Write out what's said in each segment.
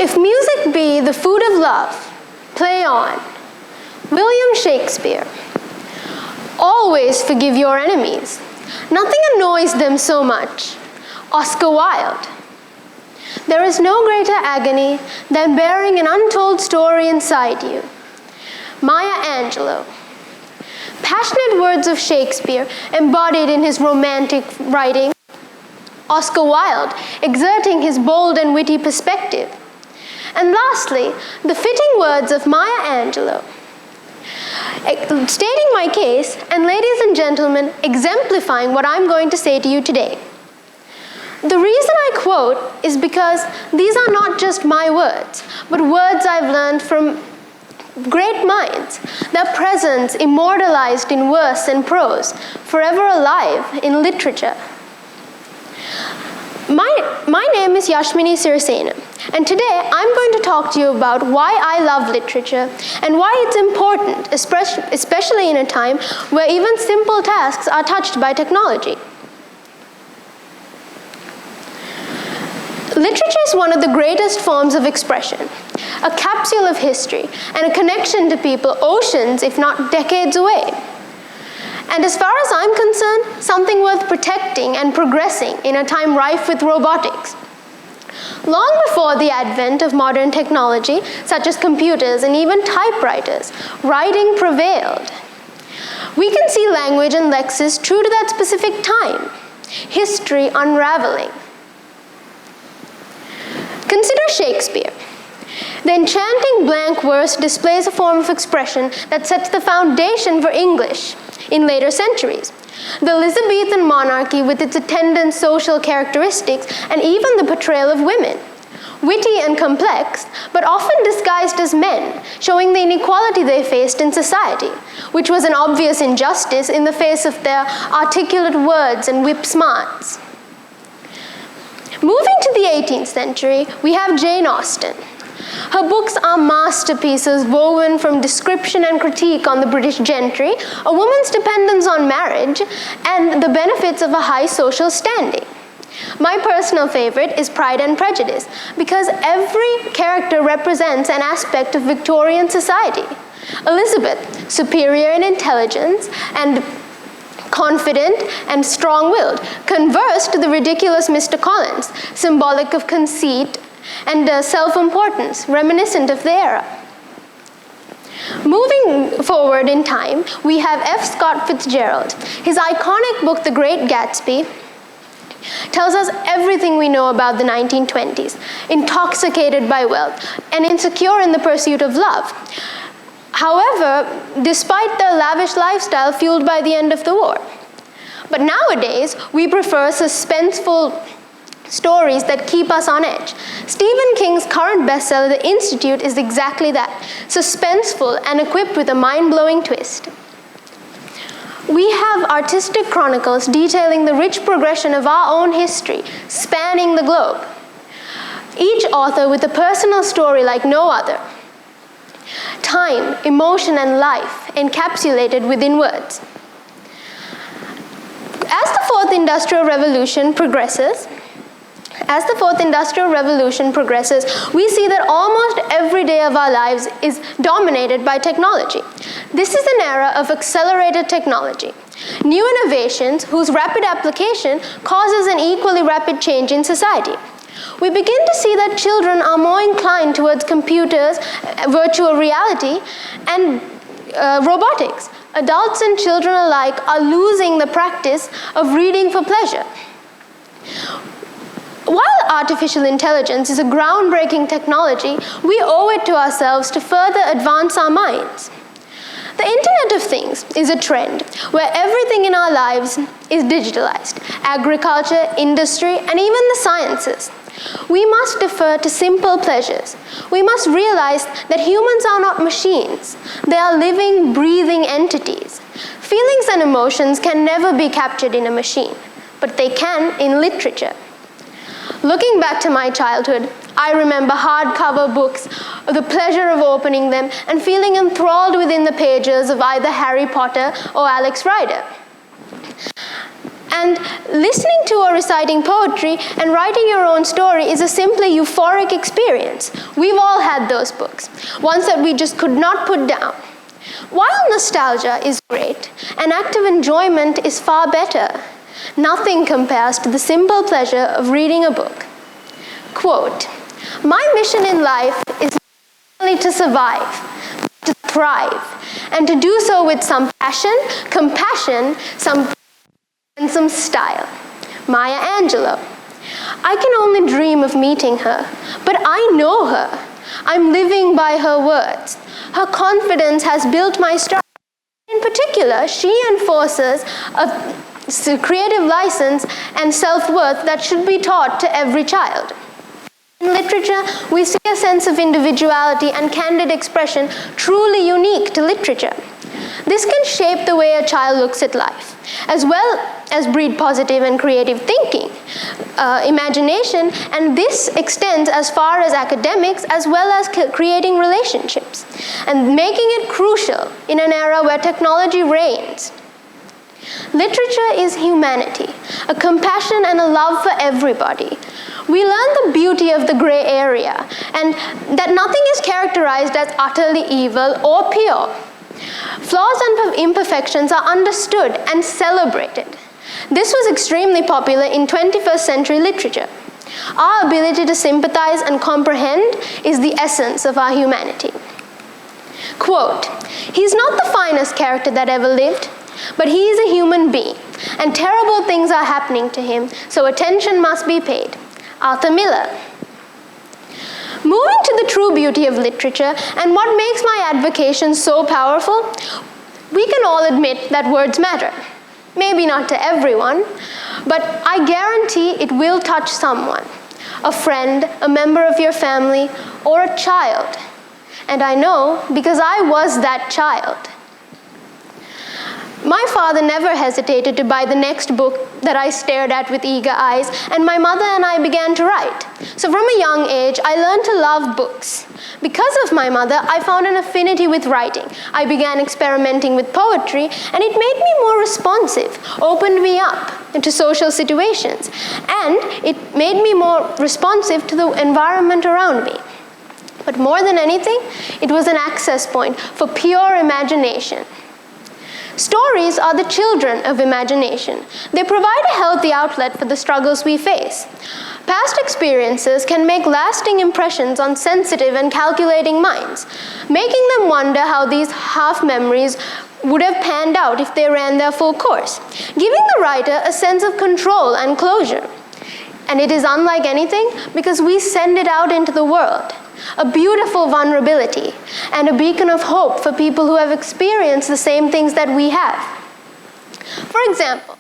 If music be the food of love, play on. William Shakespeare. Always forgive your enemies. Nothing annoys them so much. Oscar Wilde. There is no greater agony than bearing an untold story inside you. Maya Angelou. Passionate words of Shakespeare embodied in his romantic writing. Oscar Wilde exerting his bold and witty perspective. And lastly, the fitting words of Maya Angelou, stating my case, and ladies and gentlemen, exemplifying what I'm going to say to you today. The reason I quote is because these are not just my words, but words I've learned from great minds, their presence immortalized in verse and prose, forever alive in literature. My name is Yashmini Sirisena, and today I'm going to talk to you about why I love literature and why it's important, especially in a time where even simple tasks are touched by technology. Literature is one of the greatest forms of expression, a capsule of history, and a connection to people oceans, if not decades away. And as far as I'm concerned, something worth protecting and progressing in a time rife with robotics. Long before the advent of modern technology, such as computers and even typewriters, writing prevailed. We can see language and lexis true to that specific time, history unraveling. Consider Shakespeare. The enchanting blank verse displays a form of expression that sets the foundation for English in later centuries. The Elizabethan monarchy with its attendant social characteristics and even the portrayal of women. Witty and complex, but often disguised as men, showing the inequality they faced in society, which was an obvious injustice in the face of their articulate words and whip smarts. Moving to the 18th century, we have Jane Austen. Her books are masterpieces woven from description and critique on the British gentry, a woman's dependence on marriage, and the benefits of a high social standing. My personal favorite is Pride and Prejudice, because every character represents an aspect of Victorian society. Elizabeth, superior in intelligence and confident and strong-willed, converse to the ridiculous Mr. Collins, symbolic of conceit and self-importance, reminiscent of the era. Moving forward in time, we have F. Scott Fitzgerald. His iconic book, The Great Gatsby, tells us everything we know about the 1920s, intoxicated by wealth and insecure in the pursuit of love. However, despite their lavish lifestyle fueled by the end of the war. But nowadays, we prefer suspenseful stories that keep us on edge. Stephen King's current bestseller, The Institute, is exactly that, suspenseful and equipped with a mind-blowing twist. We have artistic chronicles detailing the rich progression of our own history, spanning the globe. Each author with a personal story like no other. Time, emotion, and life encapsulated within words. As the Fourth Industrial Revolution progresses, we see that almost every day of our lives is dominated by technology. This is an era of accelerated technology. New innovations whose rapid application causes an equally rapid change in society. We begin to see that children are more inclined towards computers, virtual reality, and robotics. Adults and children alike are losing the practice of reading for pleasure. While artificial intelligence is a groundbreaking technology, we owe it to ourselves to further advance our minds. The Internet of Things is a trend where everything in our lives is digitalized: agriculture, industry, and even the sciences. We must defer to simple pleasures. We must realize that humans are not machines. They are living, breathing entities. Feelings and emotions can never be captured in a machine, but they can in literature. Looking back to my childhood, I remember hardcover books, the pleasure of opening them, and feeling enthralled within the pages of either Harry Potter or Alex Rider. And listening to or reciting poetry and writing your own story is a simply euphoric experience. We've all had those books, ones that we just could not put down. While nostalgia is great, an act of enjoyment is far better. Nothing compares to the simple pleasure of reading a book. Quote, "My mission in life is not only to survive, but to thrive, and to do so with some passion, compassion, and some style." Maya Angelou. "I can only dream of meeting her, but I know her. I'm living by her words. Her confidence has built my stride. In particular, she enforces a creative license and self-worth that should be taught to every child." In literature, we see a sense of individuality and candid expression truly unique to literature. This can shape the way a child looks at life, as well as breed positive and creative thinking, imagination, and this extends as far as academics as well as creating relationships, and making it crucial in an era where technology reigns. Literature is humanity, a compassion and a love for everybody. We learn the beauty of the gray area, and that nothing is characterized as utterly evil or pure. Flaws and imperfections are understood and celebrated. This was extremely popular in 21st century literature. Our ability to sympathize and comprehend is the essence of our humanity. Quote, "He's not the finest character that ever lived, but he is a human being, and terrible things are happening to him, so attention must be paid." Arthur Miller. Moving to the true beauty of literature and what makes my advocation so powerful, we can all admit that words matter. Maybe not to everyone, but I guarantee it will touch someone, a friend, a member of your family, or a child. And I know because I was that child. My father never hesitated to buy the next book that I stared at with eager eyes, and my mother and I began to write. So from a young age, I learned to love books. Because of my mother, I found an affinity with writing. I began experimenting with poetry, and it made me more responsive, opened me up into social situations, and it made me more responsive to the environment around me. But more than anything, it was an access point for pure imagination. Stories are the children of imagination. They provide a healthy outlet for the struggles we face. Past experiences can make lasting impressions on sensitive and calculating minds, making them wonder how these half memories would have panned out if they ran their full course, giving the writer a sense of control and closure. And it is unlike anything because we send it out into the world. A beautiful vulnerability, and a beacon of hope for people who have experienced the same things that we have. For example,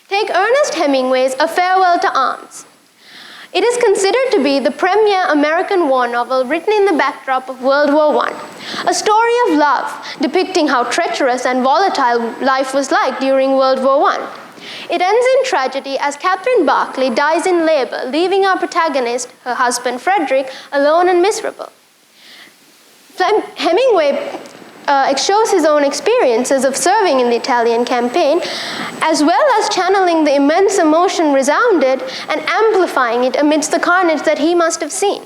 take Ernest Hemingway's A Farewell to Arms. It is considered to be the premier American war novel written in the backdrop of World War I, a story of love depicting how treacherous and volatile life was like during World War I. It ends in tragedy as Catherine Barclay dies in labor, leaving our protagonist, her husband Frederick, alone and miserable. Hemingway shows his own experiences of serving in the Italian campaign, as well as channeling the immense emotion resounded and amplifying it amidst the carnage that he must have seen.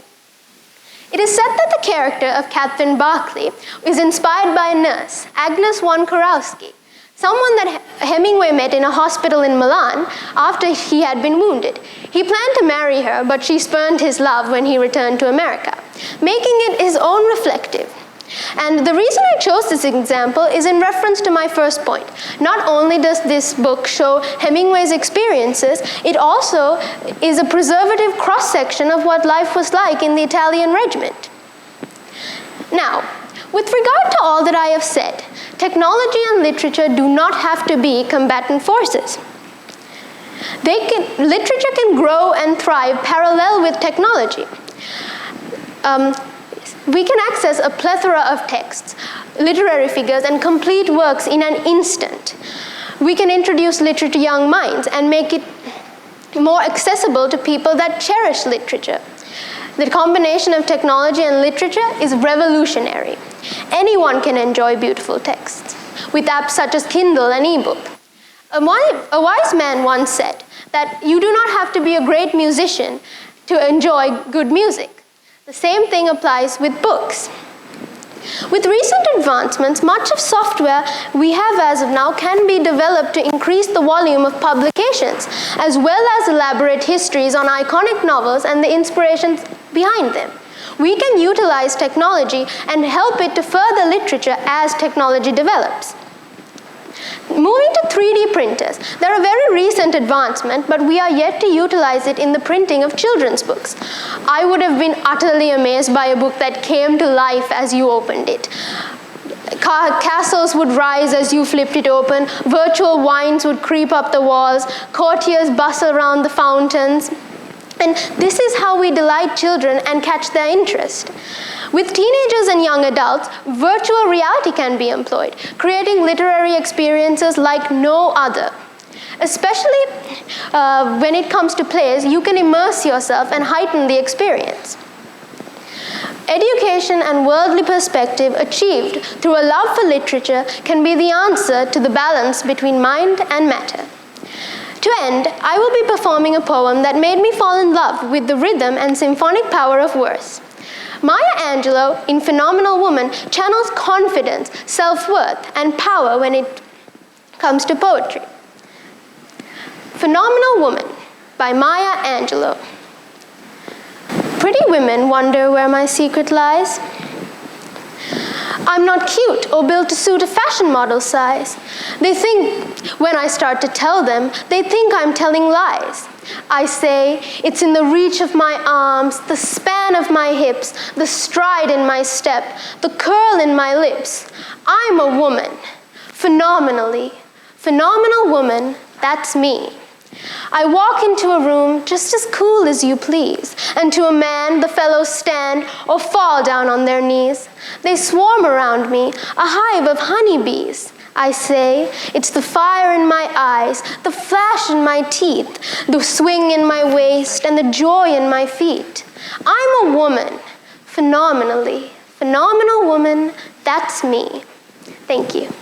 It is said that the character of Catherine Barclay is inspired by a nurse, Agnes von Kurowski, someone that Hemingway met in a hospital in Milan after he had been wounded. He planned to marry her, but she spurned his love when he returned to America, making it his own reflective. And the reason I chose this example is in reference to my first point. Not only does this book show Hemingway's experiences, it also is a preservative cross-section of what life was like in the Italian regiment. Now, with regard to all that I have said, technology and literature do not have to be combatant forces. Literature can grow and thrive parallel with technology. We can access a plethora of texts, literary figures, and complete works in an instant. We can introduce literature to young minds and make it more accessible to people that cherish literature. The combination of technology and literature is revolutionary. Anyone can enjoy beautiful texts with apps such as Kindle and ebook. A wise man once said that you do not have to be a great musician to enjoy good music. The same thing applies with books. With recent advancements, much of software we have as of now can be developed to increase the volume of publications, as well as elaborate histories on iconic novels and the inspirations behind them. We can utilize technology and help it to further literature as technology develops. Moving to 3D printers, they're a very recent advancement, but we are yet to utilize it in the printing of children's books. I would have been utterly amazed by a book that came to life as you opened it. Castles would rise as you flipped it open, virtual wines would creep up the walls, courtiers bustle around the fountains. And this is how we delight children and catch their interest. With teenagers and young adults, virtual reality can be employed, creating literary experiences like no other. Especially when it comes to plays, you can immerse yourself and heighten the experience. Education and worldly perspective achieved through a love for literature can be the answer to the balance between mind and matter. To end, I will be performing a poem that made me fall in love with the rhythm and symphonic power of verse. Maya Angelou, in Phenomenal Woman, channels confidence, self-worth, and power when it comes to poetry. Phenomenal Woman by Maya Angelou. Pretty women wonder where my secret lies. I'm not cute or built to suit a fashion model size. They think, when I start to tell them, they think I'm telling lies. I say, it's in the reach of my arms, the span of my hips, the stride in my step, the curl in my lips. I'm a woman, phenomenal woman, that's me. I walk into a room just as cool as you please, and to a man the fellows stand or fall down on their knees. They swarm around me, a hive of honeybees. I say, it's the fire in my eyes, the flash in my teeth, the swing in my waist, and the joy in my feet. I'm a woman, phenomenal woman, that's me. Thank you.